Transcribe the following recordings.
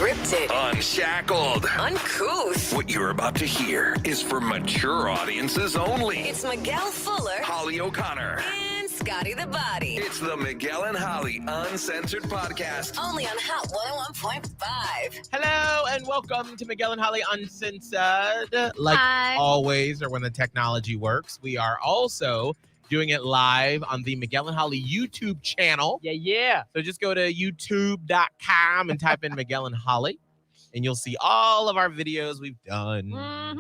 Unscripted. Unshackled. Uncouth. What you're about to hear is for mature audiences only. It's Miguel Fuller. Holly O'Connor. And Scotty the Body. It's the Miguel and Holly Uncensored podcast. Only on Hot 101.5. Hello and welcome to Miguel and Holly Uncensored. Like Hi. always, or when the technology works, we are also doing it live on the Miguel and Holly YouTube channel. Yeah. So just go to youtube.com and type in Miguel and Holly, and you'll see all of our videos we've done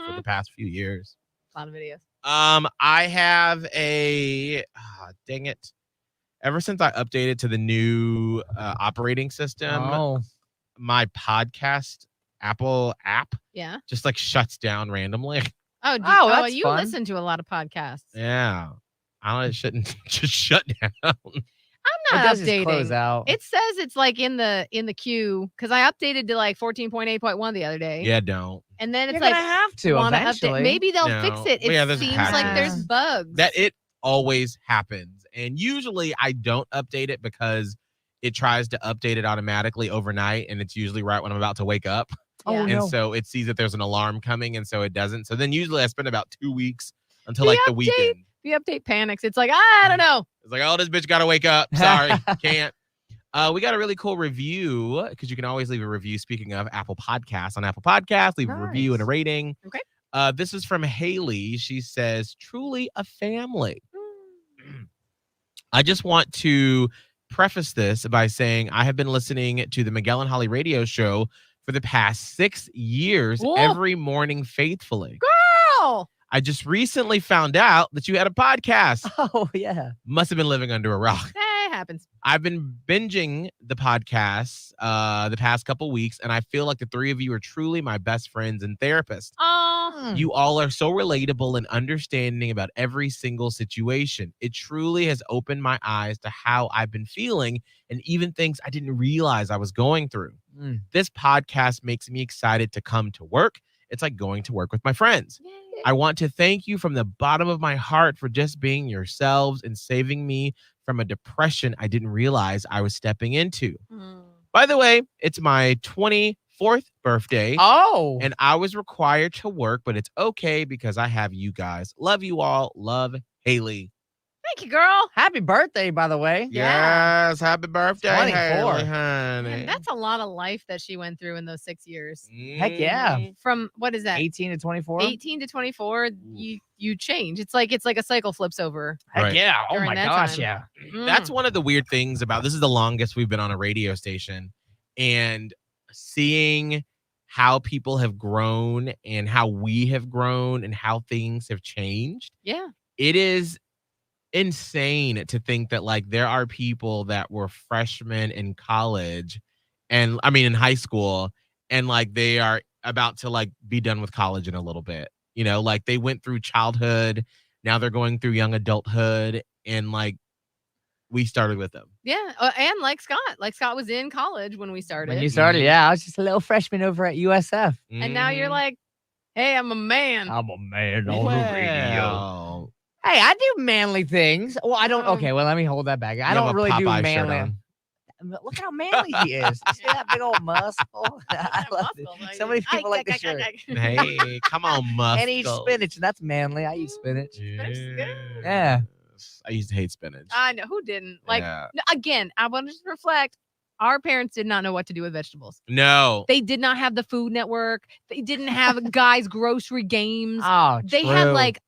for the past few years. A lot of videos. I have dang it. Ever since I updated to the new operating system, my podcast Apple app just like shuts down randomly. Oh, that's you fun. listen to a lot of podcasts. Yeah. It shouldn't just shut down. I'm It not does just close updating. out. It says it's like in the queue because I updated to like 14.8.1 the other day. Yeah, don't. And then it's You're like gonna have to wanna eventually. update. Maybe they'll No. fix it. It Yeah, there's seems patches. like there's bugs. That it always happens. And usually I don't update it because it tries to update it automatically overnight. And it's usually right when I'm about to wake up. Oh, Yeah. And no. so it sees that there's an alarm coming. And so it doesn't. So then usually I spend about 2 weeks until The like the update- weekend. the update panics. It's like, I don't know. It's like, oh, this bitch got to wake up. Sorry, can't. We got a really cool review because you can always leave a review. Speaking of Apple Podcasts, on Apple Podcasts, leave a review and a rating. Okay. This is from Haley. She says, truly a family. I just want to preface this by saying I have been listening to the Miguel and Holly radio show for the past 6 years, Whoa. every morning faithfully. Girl. I just recently found out that you had a podcast. Oh, yeah. Must have been living under a rock. It happens. I've been binging the podcast the past couple weeks, and I feel like the three of you are truly my best friends and therapists. Oh, You all are so relatable and understanding about every single situation. It truly has opened my eyes to how I've been feeling and even things I didn't realize I was going through. This podcast makes me excited to come to work. It's like going to work with my friends. I want to thank you from the bottom of my heart for just being yourselves and saving me from a depression I didn't realize I was stepping into. By the way, it's my 24th birthday. Oh. And I was required to work, but it's okay because I have you guys. Love you all. Love, Haley. thank you, girl. Happy birthday, by the way. Yeah. Yes, happy birthday, 24. Haley, honey. Man, that's a lot of life that she went through in those 6 years. Heck yeah. From what is that? 18 to 24. 18 to 24, you change. It's like a cycle flips over. Heck Right. yeah. Oh During my that gosh, time. yeah. That's one of the weird things about this is the longest we've been on a radio station, and seeing how people have grown and how we have grown and how things have changed. Yeah. It is insane to think that like there are people that were freshmen in college and in high school, and like they are about to like be done with college in a little bit. You know, like they went through childhood, now they're going through young adulthood, and like we started with them. Yeah. And like Scott was in college when we started. When you started, yeah, I was just a little freshman over at USF. And now you're Mhm. like, hey, I'm a man. I'm a man Well, Hey, I do manly things. Well, I don't. Okay, well, let me hold that back. I you have don't a really do Popeye shirt manly. on. Look how manly he is. You see that big old muscle? I love it. So many people like the shirt. Hey, come on, muscle. And eat spinach, and that's manly. I eat spinach. Spinach is good. Yeah. I used to hate spinach. I know who didn't. Like Yeah. again, I want to just reflect. Our parents did not know what to do with vegetables. No. They did not have the Food Network. They didn't have Guys Grocery Games. Oh, They had true. like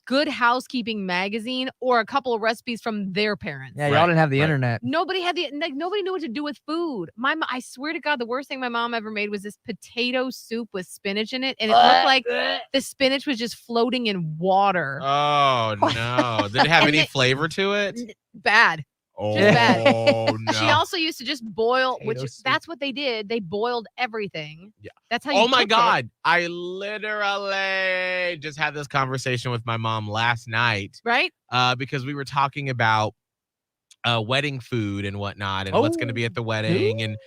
Good Housekeeping magazine or a couple of recipes from their parents. Yeah, y'all Right, didn't have the right. internet. Nobody had nobody knew what to do with food. I swear to God, the worst thing my mom ever made was this potato soup with spinach in it, and it looked like the spinach was just floating in water. Oh no. Did it have And any they- flavor to it? Bad. Oh bad. no. She also used to just boil, which Potato soup. that's what they did. They boiled everything. Yeah. That's how you Oh my cooked it. God. I literally just had this conversation with my mom last night Right? because we were talking about wedding food and whatnot and what's going to be at the wedding. And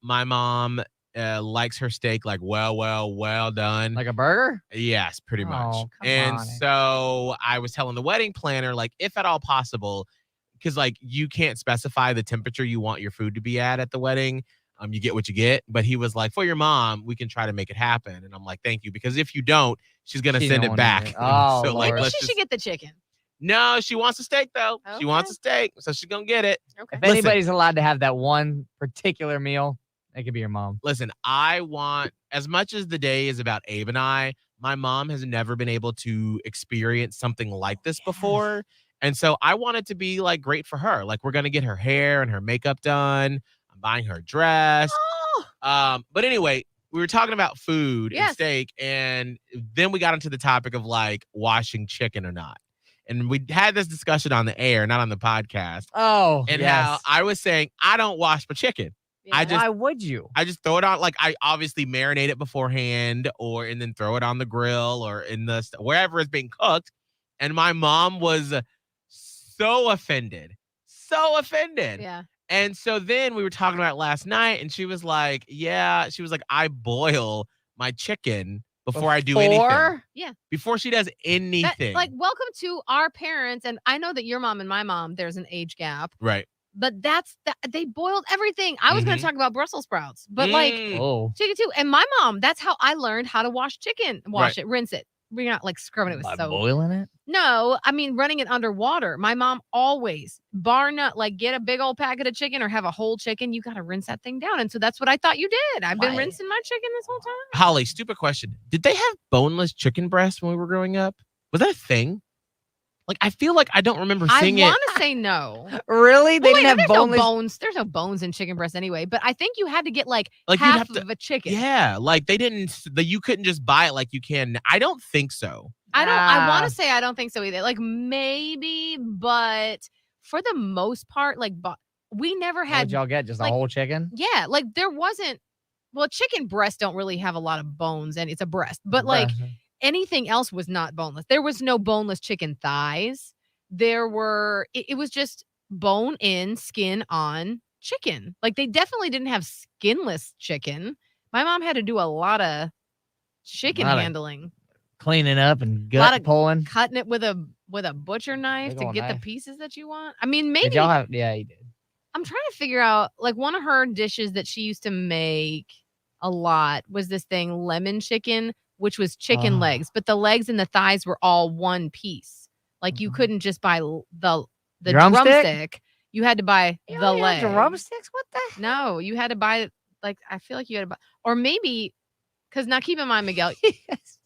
my mom likes her steak like well done. Like a burger? Yes, pretty much. Oh, come And on. so I was telling the wedding planner, like, if at all possible, because like you can't specify the temperature you want your food to be at the wedding. you get what you get. But he was like, for your mom, we can try to make it happen. And I'm like, thank you. Because if you don't, she's going to She send don't it wanna back. hear it. Oh, so like, Lord. let's She just, should get the chicken. no, she wants a steak though. She wants a steak. So she's going to get it. Okay. If Listen. anybody's allowed to have that one particular meal, it could be your mom. Listen, I want, as much as the day is about Abe and I, my mom has never been able to experience something like this before. And so I want it to be like great for her. Like we're going to get her hair and her makeup done. I'm buying her a dress. But anyway, we were talking about food and steak. And then we got into the topic of like washing chicken or not. And we had this discussion on the air, not on the podcast. Oh, and how I was saying, I don't wash my chicken. Yeah. Why would you? I just throw it on, like I obviously marinate it beforehand and then throw it on the grill or in the wherever it's being cooked. And my mom was so offended. Yeah. And so then we were talking about it last night and she was like, I boil my chicken before I do anything. Yeah. Before she does anything. Like, welcome to our parents. And I know that your mom and my mom, there's an age gap. Right. But they boiled everything. I was going to talk about Brussels sprouts, but like chicken too. And my mom, that's how I learned how to wash chicken. Wash it, rinse it. We're not like scrubbing it with soap. Boiling it? No, I mean running it underwater. My mom always, bar none, like get a big old packet of chicken or have a whole chicken. You got to rinse that thing down. And so that's what I thought you did. I've been rinsing my chicken this whole time. Holly, stupid question. Did they have boneless chicken breasts when we were growing up? Was that a thing? Like, I feel like I don't remember seeing it. I want to say no. Really? They didn't have boneless? No bones. There's no bones in chicken breast anyway. But I think you had to get like half of a chicken. Yeah, like they didn't. You couldn't just buy it like you can. I don't think so. I want to say I don't think so either. Like maybe, but for the most part, like we never had. What did y'all get? Just a whole chicken? Yeah, like there wasn't. Well, chicken breasts don't really have a lot of bones, and it's a breast. But like. Anything else was not boneless. There was no boneless chicken thighs. There were, it was just bone in, skin on chicken. Like they definitely didn't have skinless chicken. My mom had to do a lot of chicken handling. Cleaning up and gut pulling. Cutting it with a butcher knife to get the pieces that you want. I mean, maybe. Did y'all have, yeah, you did. I'm trying to figure out, like one of her dishes that she used to make a lot was this thing, lemon chicken, which was chicken legs, but the legs and the thighs were all one piece. Like you couldn't just buy the drumstick. You had to buy the leg. Drumsticks? What the? No, you had to buy like I feel like you had to buy, or maybe because now keep in mind, Miguel,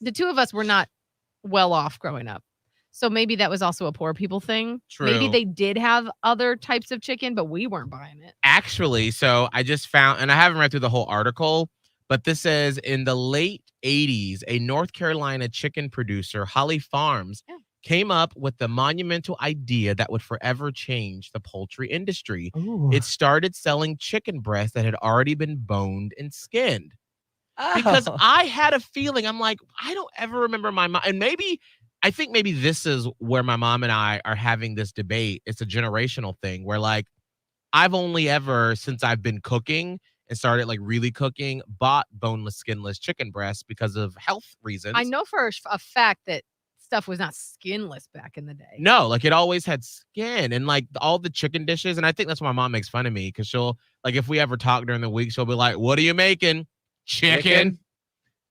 the two of us were not well off growing up, so maybe that was also a poor people thing. True. Maybe they did have other types of chicken, but we weren't buying it. Actually, so I just found, and I haven't read through the whole article. But this says in the late 80s, a North Carolina chicken producer, Holly Farms, came up with the monumental idea that would forever change the poultry industry. Ooh. It started selling chicken breasts that had already been boned and skinned. Because I had a feeling, I'm like, I don't ever remember my mom. And I think maybe this is where my mom and I are having this debate. It's a generational thing where like, I've only ever, since I've been cooking, and started like really cooking, bought boneless, skinless chicken breasts because of health reasons. I know for a fact that stuff was not skinless back in the day. No, like it always had skin and like all the chicken dishes. And I think that's why my mom makes fun of me because she'll like, if we ever talk during the week, she'll be like, what are you making? Chicken.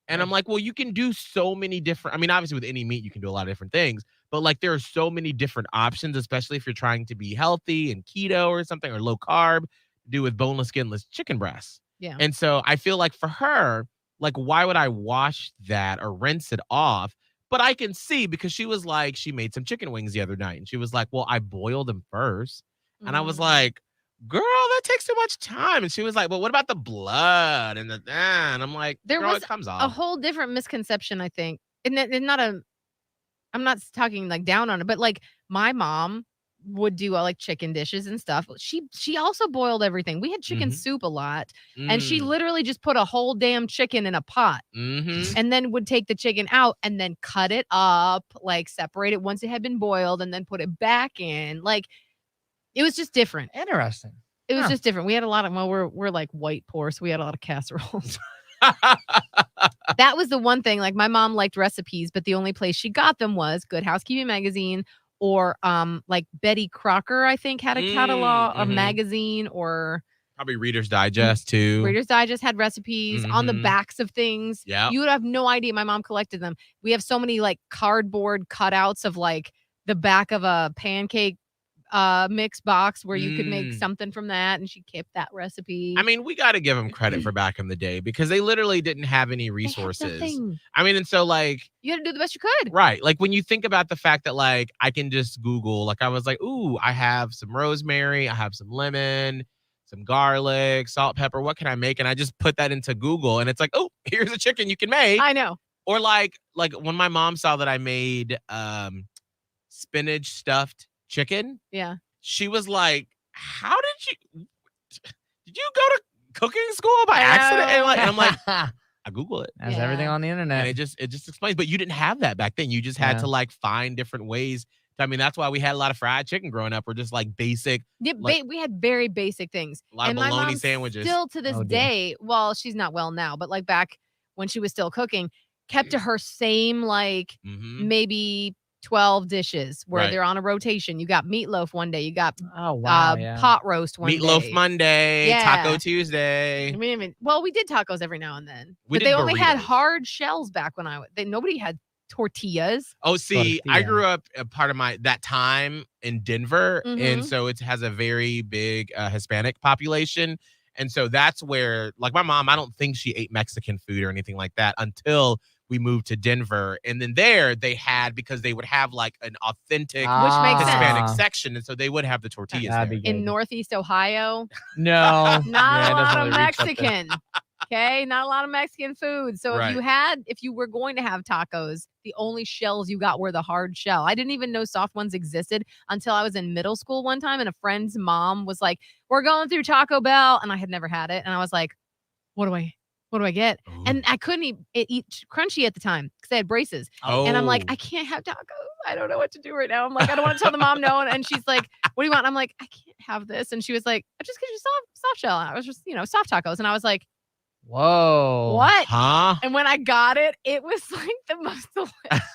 And I'm like, well, you can do so many different, I mean, obviously with any meat, you can do a lot of different things, but like there are so many different options, especially if you're trying to be healthy and keto or something or low carb. Do with boneless, skinless chicken breasts. Yeah. And so I feel like for her, like, why would I wash that or rinse it off? But I can see because she was like, she made some chicken wings the other night and she was like, well, I boiled them first. And I was like, girl, that takes too much time. And she was like, well, what about the blood and the, and I'm like, there girl, was it comes off. A whole different misconception, I think. And I'm not talking like down on it, but like my mom would do like chicken dishes and stuff. She also boiled everything. We had chicken soup a lot, and she literally just put a whole damn chicken in a pot, and then would take the chicken out and then cut it up, like separate it once it had been boiled, and then put it back in. Like it was just different. Interesting. It was just different. We had a lot of we're like white poor, so we had a lot of casseroles. That was the one thing. Like my mom liked recipes, but the only place she got them was Good Housekeeping magazine. Or like Betty Crocker, I think, had a catalog, a magazine, or Probably Reader's Digest too. Reader's Digest had recipes on the Mhm. backs of things. Yeah. You would have no idea. My mom collected them. We have so many like cardboard cutouts of like the back of a pancake mix box where you could make something from that, and she kept that recipe. I mean, we got to give them credit for back in the day because they literally didn't have any They had resources. nothing. I mean, and so like, You had to do the best you could. right. Like when you think about the fact that like I can just Google, like I was like, ooh, I have some rosemary, I have some lemon, some garlic, salt, pepper. What can I make? And I just put that into Google and it's like, oh, here's a chicken you can make. I know. Or like when my mom saw that I made spinach stuffed chicken, Yeah. she was like, how did you go to cooking school by accident? And I'm like, I Google it. That's Yeah. everything on the internet. And it just explains. But you didn't have that back then. You just had Yeah. to like find different ways. I mean, that's why we had a lot of fried chicken growing up. We're just like basic, Yeah, like- we had very basic things. a lot of And my bologna mom sandwiches. Still to this Oh, dear. day, well, she's not well now, but like back when she was still cooking, kept to her same like Mhm. maybe 12 dishes where Right. they're on a rotation. You got meatloaf one day, you got Oh wow. pot roast one Meatloaf day. Monday, Yeah. Taco Tuesday. We didn't even, well, we did tacos every now and then, We but did they only had burritos. hard shells back when nobody had tortillas. Oh, see, I Tortilla. grew up a part of that time in Denver, and Mhm. so it has a very big Hispanic population, and so that's where, like, my mom, I don't think she ate Mexican food or anything like that until we moved to Denver, and then there they had, because they would have like an authentic Which makes sense. Hispanic section, and so they would have the tortillas That'd there. be In good. Northeast Ohio, No. not Yeah, a it lot doesn't of really reach up there. Mexican. Okay, not a lot of Mexican food. So Right. if you were going to have tacos, the only shells you got were the hard shell. I didn't even know soft ones existed until I was in middle school one time, and a friend's mom was like, "We're going through Taco Bell," and I had never had it, and I was like, "What do I get?" Ooh. And I couldn't eat crunchy at the time because I had braces. Oh. And I'm like, I can't have tacos. I don't know what to do right now. I'm like, I don't want to tell the mom no. And she's like, what do you want? I'm like, I can't have this. And she was like, just get you soft shell. And I was just, soft tacos. And I was like, Whoa. what? Huh? And when I got it, it was like the most delicious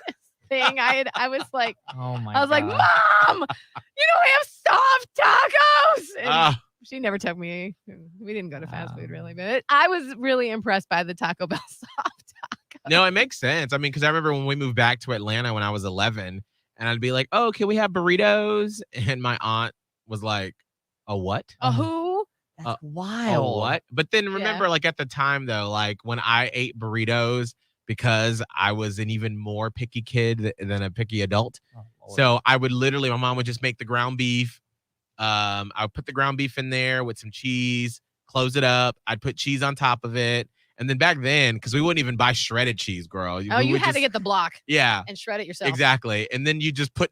thing. I was like, Oh my I was like, God. Mom, you don't have soft tacos. And Ah. she never took me. We didn't go to fast food really, but I was really impressed by the Taco Bell soft taco. No, it makes sense. I mean, because I remember when we moved back to Atlanta when I was 11, and I'd be like, "Oh, can we have burritos?" And my aunt was like, "A what? A who? That's A wild. what?" But then remember, like at the time though, like when I ate burritos, because I was an even more picky kid than a picky adult. Oh, Lord. So I would literally, my mom would just make the ground beef. I would put the ground beef in there with some cheese, close it up. I'd put cheese on top of it. And then back then, because we wouldn't even buy shredded cheese, girl. Oh, we you would had to just- get the block Yeah, and shred it yourself. exactly. And then you just put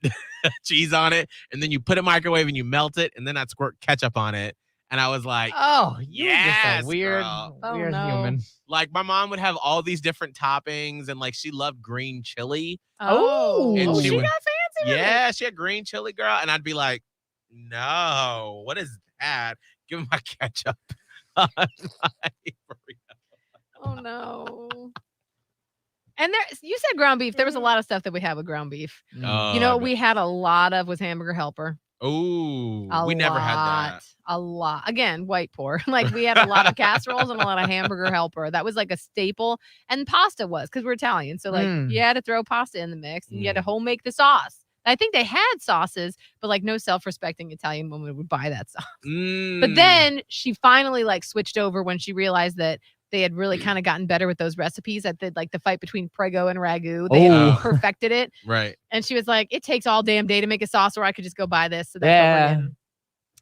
cheese on it, and then you put it in a microwave and you melt it, and then I'd squirt ketchup on it. And I was like, Oh, you're Yes, just a weird, girl. Oh, weird no. human. like my mom would have all these different toppings, and like she loved green chili. Oh, And oh, she she would- got fancy with it. Yeah, she had green chili, girl. And I'd be like, no, what is that? Give me my ketchup. on my burrito. Oh no. And you said ground beef. There was a lot of stuff that we had with ground beef. Oh, You know, what we had a lot of was hamburger helper. Oh, A we never had that. lot, A lot. Again, white poor. Like we had a lot of casseroles and a lot of hamburger helper. That was like a staple. And pasta was, because we're Italian. So like Mm. you had to throw pasta in the mix and you had to Mm. home make the sauce. I think they had sauces, but like no self-respecting Italian woman would buy that sauce. But Mm. then she finally like switched over when she realized that they had really kind of gotten better with those recipes at the fight between Prego and Ragu. They had Oh. perfected it. Right. And she was like, it takes all damn day to make a sauce, or I could just go buy this. So that's Yeah. what we're getting.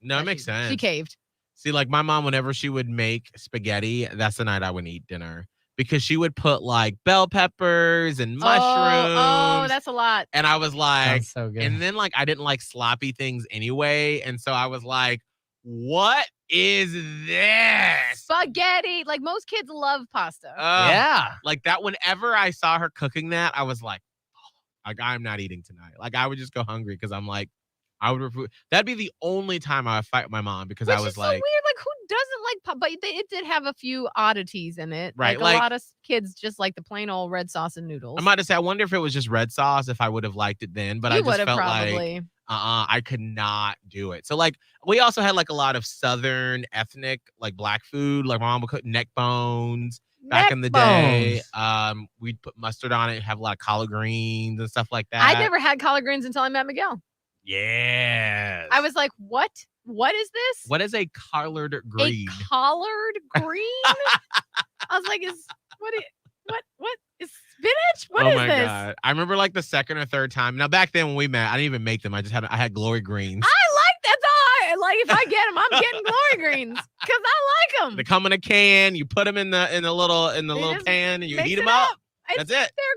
No, it But makes sense. She caved. See, like my mom, whenever she would make spaghetti, that's the night I would eat dinner, because she would put like bell peppers and mushrooms. Oh, that's a lot. and I was like, Sounds so good. and then like I didn't like sloppy things anyway. And so I was like, what is this? Spaghetti. Like most kids love pasta. yeah. Like that, whenever I saw her cooking that, I was like, I'm not eating tonight. Like I would just go hungry because I'm like, that'd be the only time I would fight my mom, because Which I was is so like, weird. Like who doesn't like pasta? But it did have a few oddities in it. Right, Like like- a lot of kids just like the plain old red sauce and noodles. I'm about to say, I wonder if it was just red sauce, if I would have liked it then. But you I would just have felt probably. I could not do it. So like we also had like a lot of Southern ethnic like black food. Like my mom would cook neck bones back in the day. We'd put mustard on it, have a lot of collard greens and stuff like that. I never had collard greens until I met Miguel. Yes. I was like, what? What is this? What is a collard green? A collard green? I was like, what is spinach? What is my this? God. I remember like the second or third time. Now back then when we met, I didn't even make them. I had glory greens. That's all I like. If I get them, I'm getting glory greens because I like them. They come in a can. You put them in the little pan, and you heat them up. That's it. They're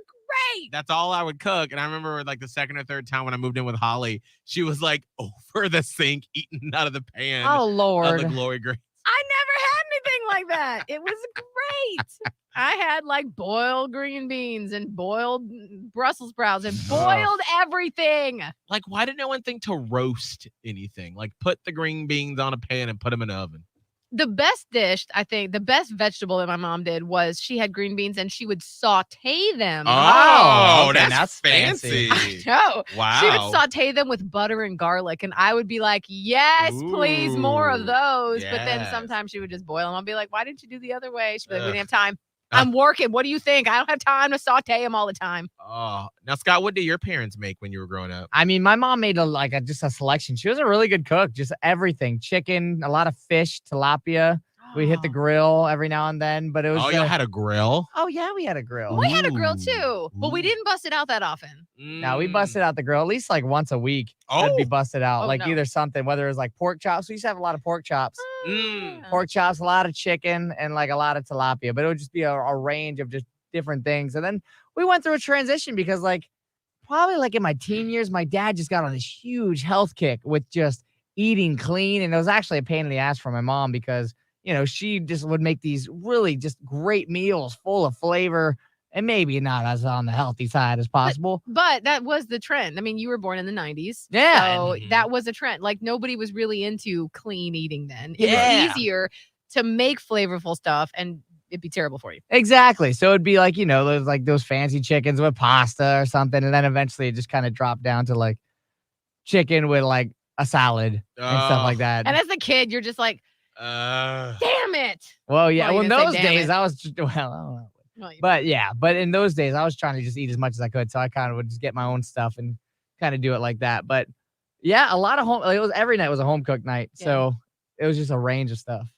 great. That's all I would cook. And I remember like the second or third time when I moved in with Holly, she was like over the sink eating out of the pan. Oh Lord, of the glory greens. I never had anything like that. It was great. I had like boiled green beans and boiled Brussels sprouts and boiled everything. Like, why did no one think to roast anything? Like, put the green beans on a pan and put them in the oven. The best dish, I think, the best vegetable that my mom did was she had green beans and she would saute them. Oh, okay, that's fancy. I know. Wow. She would saute them with butter and garlic, and I would be like, yes, please, more of those. But then yes. sometimes she would just boil them. I'll be like, why didn't you do the other way? She'd be like, we didn't have time. I'm working. What do you think? I don't have time to saute them all the time. Oh, now Scott, what did your parents make when you were growing up? I mean, my mom made just a selection. She was a really good cook, just everything. Chicken, a lot of fish, tilapia. We hit the grill every now and then, but it was. Oh, y'all had a grill? Oh, yeah, we had a grill. We had a grill too, but we didn't bust it out that often. No, we busted out the grill at least like once a week. It'd be busted out, either something, whether it was like pork chops. We used to have a lot of pork chops. Pork chops, a lot of chicken, and like a lot of tilapia. But it would just be a range of just different things. And then we went through a transition because like probably like in my teen years, my dad just got on this huge health kick with just eating clean. And it was actually a pain in the ass for my mom because she just would make these really just great meals full of flavor and maybe not as on the healthy side as possible. But that was the trend. I mean, you were born in the 90s. Yeah. So that was a trend. Like nobody was really into clean eating then. It was easier to make flavorful stuff and it'd be terrible for you. Exactly. So it'd be like, those fancy chickens with pasta or something. And then eventually it just kind of dropped down to like chicken with like a salad and stuff like that. And as a kid, you're just like, damn it. Well, yeah. Well, in those days, I was just, I don't know. But in those days, I was trying to just eat as much as I could. So I kind of would just get my own stuff and kind of do it like that. But yeah, a lot of it was every night was a home cooked night. Yeah. So it was just a range of stuff.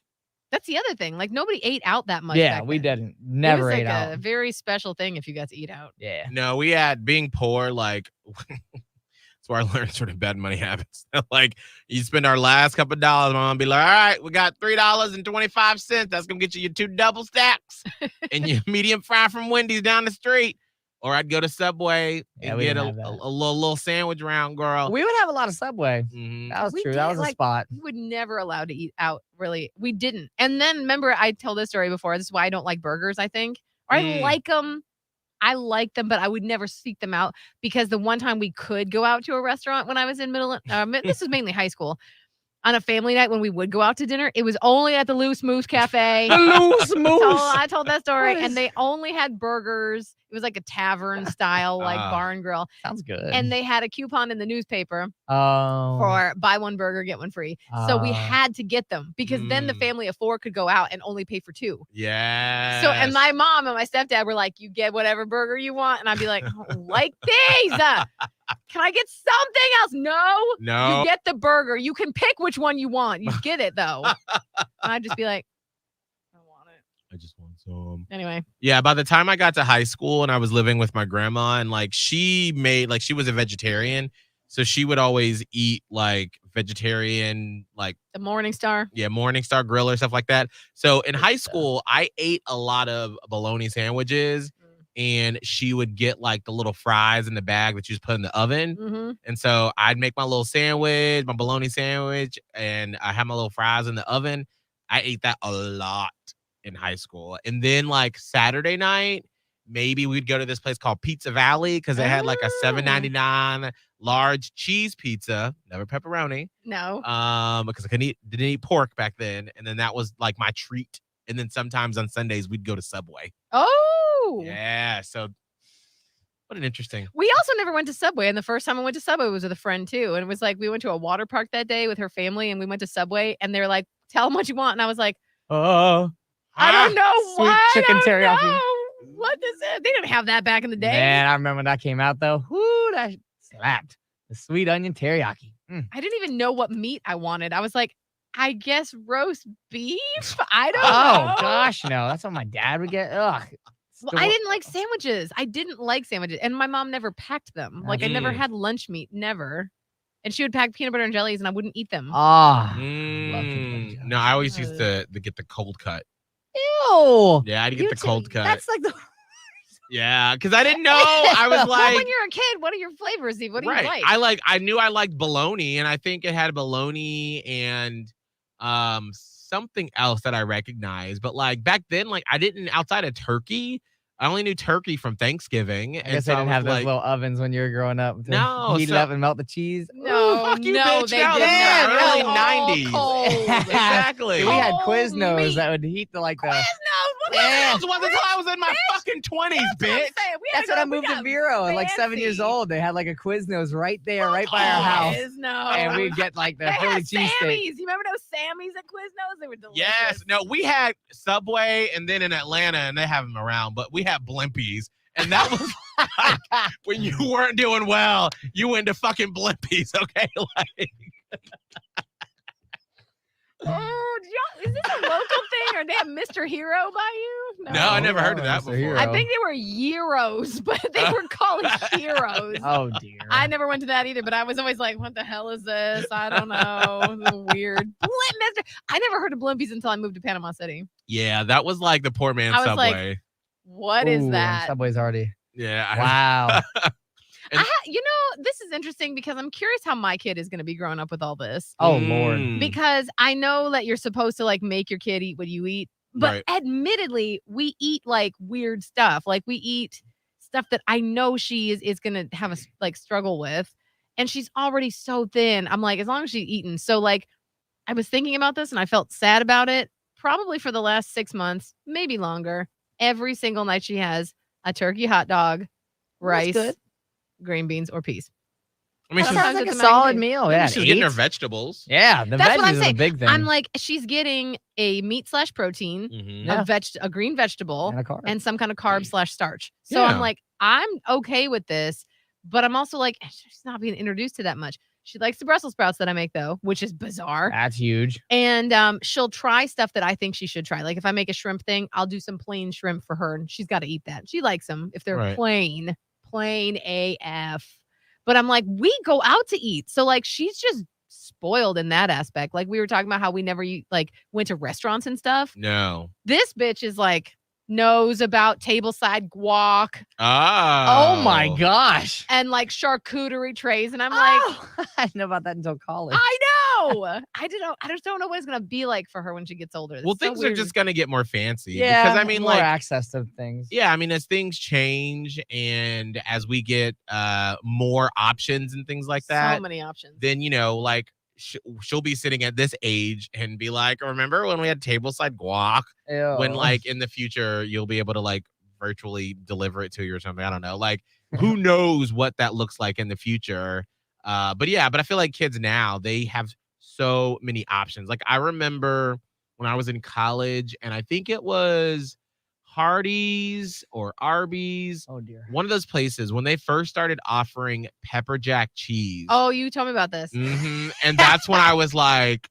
That's the other thing. Like nobody ate out that much. Yeah, we didn't. Never ate out. It was a very special thing if you got to eat out. Yeah. No, we had being poor, like that's where I learned sort of bad money habits. Like you spend our last couple of dollars, my mom be like, all right, we got $3.25. That's gonna get you your 2 double stacks and your medium fry from Wendy's down the street. Or I'd go to Subway and get a little sandwich round, girl. We would have a lot of Subway. Mm-hmm. That was true. That was a spot. We would never allowed to eat out, really. We didn't. And then, remember, I told this story before. This is why I don't like burgers, I think. Or I like them. I like them, but I would never seek them out. Because the one time we could go out to a restaurant when I was in this was mainly high school. On a family night when we would go out to dinner, it was only at the Loose Moose Cafe. The Loose Moose. I told that story. And they only had burgers. It was like a tavern style, like bar and grill. Sounds good. And they had a coupon in the newspaper for buy one burger, get one free. So we had to get them because then the family of 4 could go out and only pay for 2. Yeah. So, and my mom and my stepdad were like, you get whatever burger you want. And I'd be like, like these. Can I get something else? No. You get the burger. You can pick which one you want. You get it, though. And I'd just be like, I want it. I just want some. Anyway. Yeah, by the time I got to high school and I was living with my grandma and like she was a vegetarian. So she would always eat like vegetarian, like the Morning Star. Yeah, Morning Star grill or stuff like that. So in high school, I ate a lot of bologna sandwiches. And she would get like the little fries in the bag that you just put in the oven. Mm-hmm. And so I'd make my little sandwich, my bologna sandwich, and I had my little fries in the oven. I ate that a lot in high school. And then like Saturday night, maybe we'd go to this place called Pizza Valley because they had like a $7.99 large cheese pizza, never pepperoni. No. Because I didn't eat pork back then. And then that was like my treat. And then sometimes on Sundays we'd go to Subway. Oh. Yeah, so What an interesting. We also never went to Subway, and the first time I went to Subway was with a friend too. And it was like we went to a water park that day with her family, and we went to Subway, and they're like, "Tell them what you want," and I was like, Oh, "I don't know sweet what chicken I don't teriyaki. know. What is it? They didn't have that back in the day." man, I remember when that came out though. Whoo, that slapped. The sweet onion teriyaki. I didn't even know what meat I wanted. I was like, I guess roast beef. I don't Oh know. gosh, no, that's what my dad would get. Ugh. Well, I didn't like sandwiches. I didn't like sandwiches, and my mom never packed them. Like I never had lunch meat, never. And she would pack peanut butter and jellies, and I wouldn't eat them. Ah, No, I always used to get the cold cut. ew. Yeah, I had to get the cold cut. That's like the Yeah, because I didn't know. I was Well, like, when you're a kid, what are your flavors? What do you like? I knew I liked bologna, and I think it had bologna and something else that I recognized. But like back then, like I didn't outside of turkey. I only knew turkey from Thanksgiving. I guess they didn't have those little ovens when you were growing up. No, heat it up and melt the cheese. No, fuck you, no, bitch. they No, did yeah, not. early It was all 90s. cold. Exactly. We had Cold Quiznos meat. that would heat the like the. What else was until I was in my fucking 20s, bitch. That's when I moved to Vero at like 7 years old. They had like a Quiznos right there, right by our house. No. And we'd get like the They Philly had cheesesteak. Sammys. You remember those Sammys at Quiznos? They were delicious. Yes. No, we had Subway, and then in Atlanta, and they have them around, but we had Blimpies. And that was like, when you weren't doing well, you went to fucking Blimpies, okay? Like, Oh, is this a local thing, or they have Mr. Hero by you? no, I never heard of that Mr. before. Hero. I think they were Euros, but they were called Heroes. Oh dear. I never went to that either, but I was always like, what the hell is this? I don't know. This is weird. I never heard of Blimpies until I moved to Panama City. Yeah, that was like the poor man's I was like, Subway. What is Ooh, that? Subway's already. Yeah. Wow. This is interesting because I'm curious how my kid is going to be growing up with all this. Oh Lord. Because I know that you're supposed to like make your kid eat what you eat, but admittedly, we eat like weird stuff. Like we eat stuff that I know she is going to have a like struggle with, and she's already so thin. I'm like, as long as she's eating. So like, I was thinking about this and I felt sad about it. Probably for the last 6 months, maybe longer. Every single night she has a turkey hot dog, rice, green beans, or peas. I mean, That she's, sounds like a it's a solid mac meal. Yeah, she's getting her vegetables. Yeah, the That's what veggies I'm is a saying. big thing. I'm like, she's getting a meat/protein, Mhm. a green vegetable, and a carb. and some kind of carb/starch. So I'm Yeah. like, I'm okay with this, but I'm also like, she's not being introduced to that much. She likes the Brussels sprouts that I make though, which is bizarre. That's huge. And she'll try stuff that I think she should try. Like if I make a shrimp thing, I'll do some plain shrimp for her, and she's got to eat that. She likes them if they're Right. plain AF. But I'm like, we go out to eat, so like she's just spoiled in that aspect. Like we were talking about how we never went to restaurants and stuff. No. This bitch is like knows about tableside guac Oh my gosh. and like charcuterie trays, and I'm like, I didn't know about that until college. I know. I just don't know what it's gonna be like for her when she gets older. Well, It's so things are weird. just gonna get more fancy. Yeah, Because I mean, more like, access to things. yeah, I mean, as things change and as we get more options and things like that, so many options. then like she'll be sitting at this age and be like, remember when we had tableside guac? Ew. When like in the future you'll be able to like virtually deliver it to you or something. I don't know. Like who knows what that looks like in the future. But I feel like kids now, they have so many options. Like I remember when I was in college, and I think it was Hardee's or Arby's, Oh dear. one of those places when they first started offering pepper jack cheese. Oh, you told me about this. And that's when I was like,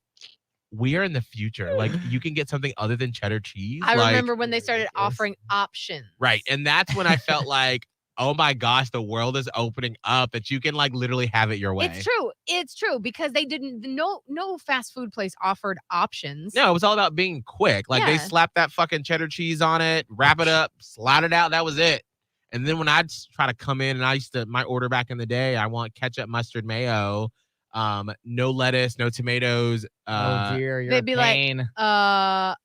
we are in the future. Like you can get something other than cheddar cheese. I Like, remember when they started offering options. right. And that's when I felt like, oh my gosh, the world is opening up, that you can like literally have it your way. It's true because they didn't. No fast food place offered options. No, it was all about being quick. Like they Yeah. slapped that fucking cheddar cheese on it, wrap it up, slide it out. That was it. And then when I'd try to come in, and my order back in the day, I want ketchup, mustard, mayo, no lettuce, no tomatoes. Oh dear. You're they'd a be like, pain.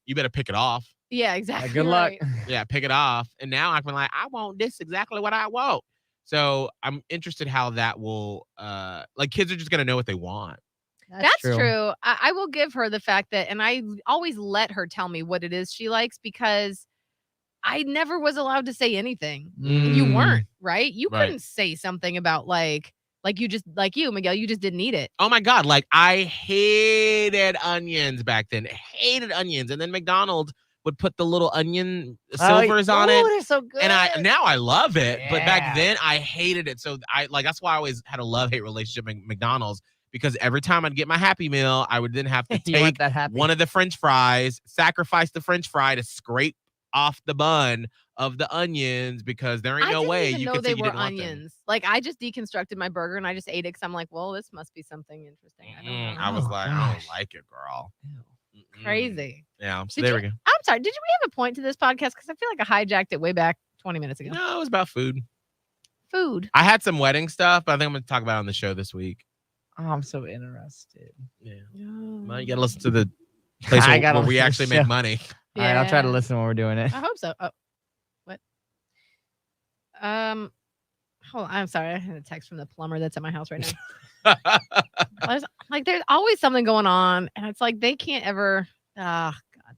You better pick it off. Yeah, exactly. Good luck. right. Yeah, pick it off. And now I'm like, I want this exactly what I want. So I'm interested how that will like kids are just gonna know what they want. That's true. I will give her the fact that, and I always let her tell me what it is she likes, because I never was allowed to say anything. And you weren't, right? You Right. couldn't say something about like you, Miguel, you just didn't eat it. Oh my God. Like I hated onions back then. Hated onions. And then McDonald's would put the little onion silvers on it. They're so good. And now I love it. But back Yeah. then I hated it. So that's why I always had a love-hate relationship with McDonald's, because every time I'd get my Happy Meal, I would then have to You want take that happy? one of the French fries, sacrifice the French fry to scrape off the bun of the onions, because there ain't no way even you know could say they you were didn't want them. onions. Like I just deconstructed my burger and I just ate it because I'm like, well, this must be something interesting. I don't know. I was Oh, like, I gosh. don't like it, girl. Crazy. Yeah. So Did there you- we go. I'm sorry. Did we have a point to this podcast? Because I feel like I hijacked it way back 20 minutes ago. No, it was about food. Food. I had some wedding stuff, but I think I'm going to talk about it on the show this week. Oh, I'm so interested. Yeah. Oh. Well, you got to listen to the place I where gotta we listen to actually the make show. money. All right, I'll try to Yeah. listen when we're doing it. I hope so. Oh, what? Hold on. I'm sorry. I had a text from the plumber that's at my house right now. There's always something going on, and it's like they can't ever. God,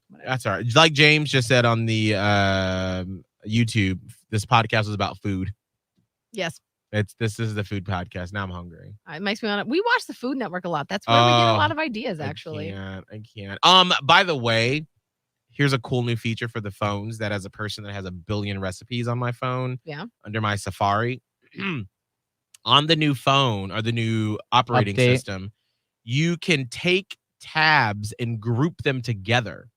whatever. That's all right. Like James just said on the YouTube, this podcast is about food. Yes, This is the food podcast. Now I'm hungry. it makes me want to. We watch the Food Network a lot. That's where we get a lot of ideas. Actually, I can't. By the way, here's a cool new feature for the phones that, as a person that has a billion recipes on my phone, Yeah. under my Safari, on the new phone or the new operating Update. system, you can take tabs and group them together.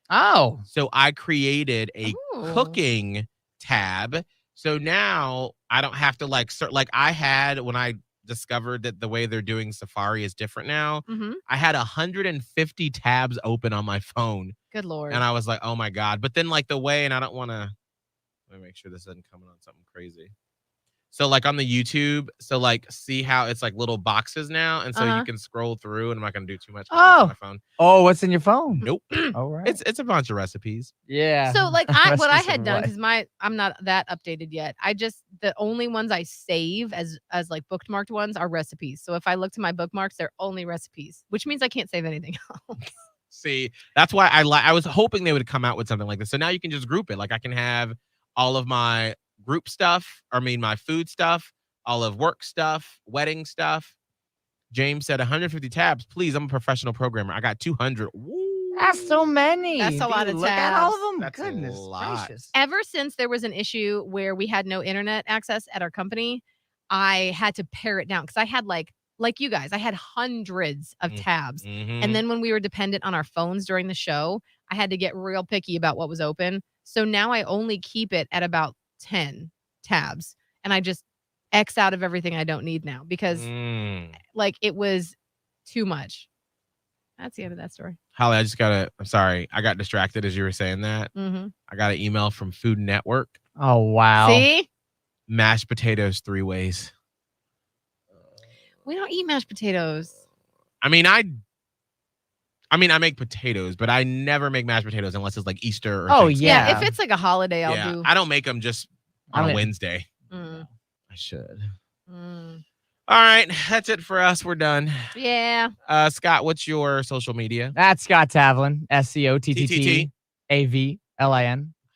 Oh, So I created a Ooh. cooking tab. So now I don't have to like I had when I discovered that the way they're doing Safari is different now. Mm-hmm. I had 150 tabs open on my phone, Good Lord. and I was like, oh my God. But then like the way, and I don't want to, let me make sure this isn't coming on something crazy. So like on the YouTube, so like see how it's like little boxes now, and so you can scroll through, and I'm not gonna do too much 'cause it's on my phone. Oh, what's in your phone? Nope. All right. It's a bunch of recipes. Yeah. So like what I Recipes had of done, what? because I'm not that updated yet. The only ones I save as like bookmarked ones are recipes. So if I look to my bookmarks, they're only recipes, which means I can't save anything else. See, that's why I was hoping they would come out with something like this. So now you can just group it. Like I can have all of my group stuff, my food stuff, all of work stuff, wedding stuff. James said 150 tabs. Please, I'm a professional programmer. I got 200. Woo. That's so many. That's a lot of Look at all of tabs. them. That's a Goodness lot. gracious. Ever since there was an issue where we had no internet access at our company, I had to pare it down because I had like you guys, I had hundreds of tabs. Mhm. And then when we were dependent on our phones during the show, I had to get real picky about what was open. So now I only keep it at about 10 tabs, and I just X out of everything I don't need now because like it was too much. That's the end of that story. Holly, I'm sorry. I got distracted as you were saying that. Mm-hmm. I got an email from Food Network. Oh, wow. See, Mashed potatoes 3 ways. we don't eat mashed potatoes. I make potatoes, but I never make mashed potatoes unless it's like Easter or Oh, Thanksgiving. yeah. If it's like a holiday, I'll do. I don't make them just on I a mean- Wednesday. Mm, I should. mm. All right, that's it for us. We're done. Yeah. Scott, what's your social media? That's Scott Tavlin. SCOTTTAVLIN.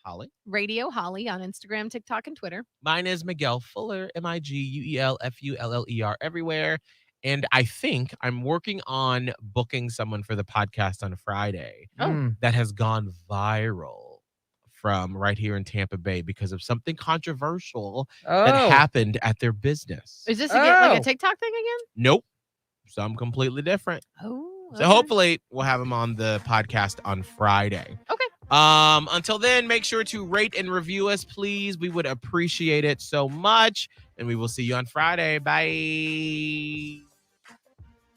Holly. Radio Holly on Instagram, TikTok, and Twitter. Mine is Miguel Fuller, MIGUELFULLER, everywhere. And I think I'm working on booking someone for the podcast on Friday that has gone viral from right here in Tampa Bay because of something controversial that happened at their business. Is this again like Oh. a TikTok thing again? Nope. Some completely different. Oh. So hopefully we'll have him on the podcast on Friday. Okay. Until then, make sure to rate and review us, please. We would appreciate it so much. And we will see you on Friday. Bye.